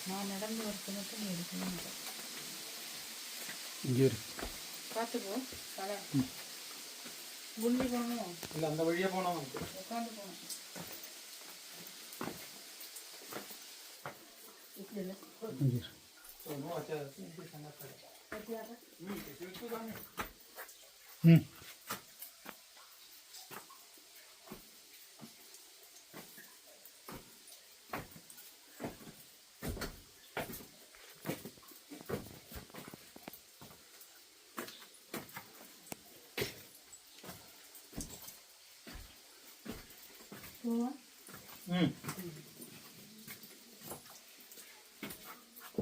நான் நடந்து வரது மட்டும் நீ எடுக்கணும். இங்கே பார்த்துக்கோ. தலை குள்ளி போகணும் இல்லை, அந்த வழியாக போனோம். உட்காந்து போகணும். இப்படி இல்லை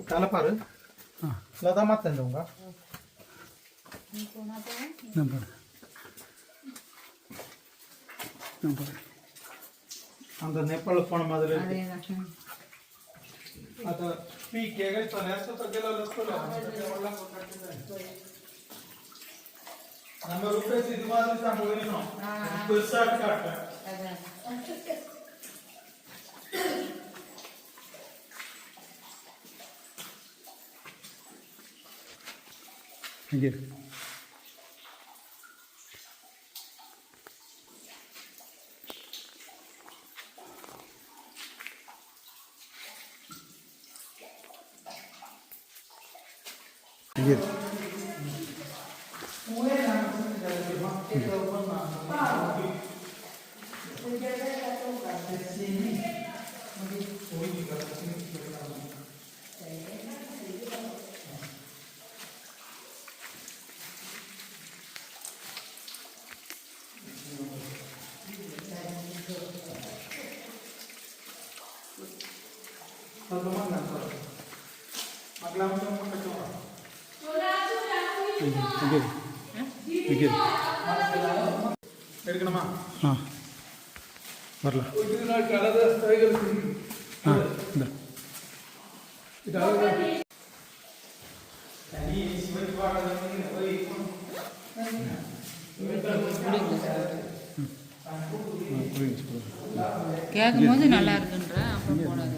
தலை பாரு. இதான் மாத்தேன் உங்க அந்த நேபாள போன மாதிரி आता पीक आहे काय चण्याचं तर गेलं असतं ನಮ್ಮ ರೂಪಾಯಿ ಸಿದ್ಧವಾದ ಸಂಭವನೋ ಪುಸ್ತಕ ಕಾಟ இங்கே Yes. எடுக்கணுமா? வரலாம். கேட்கும் போது நல்லா இருக்குன்ற அப்புறம் போடாது.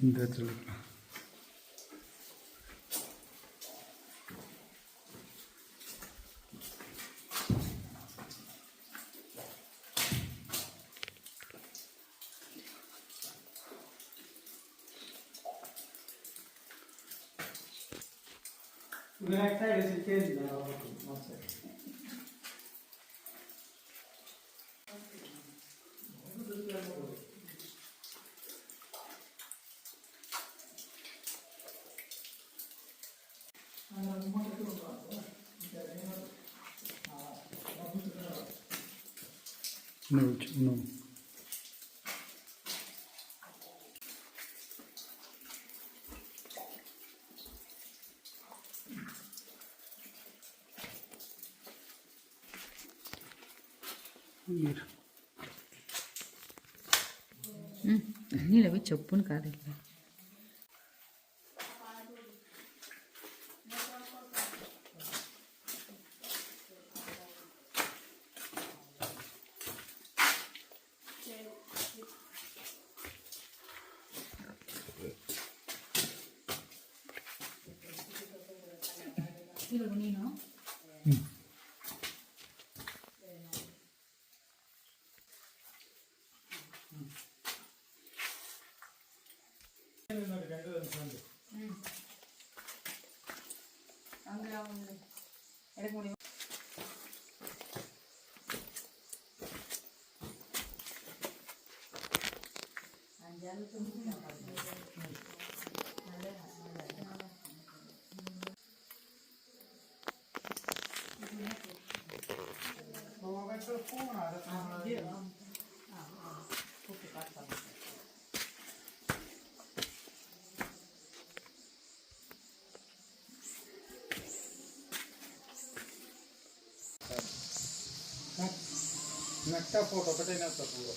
That's it. The next side is changed now. One side. No. நீல போய் செப்புன்னு காதில்லை. Faccio il fumo, adesso नक्का फोटो कटे ना पूरा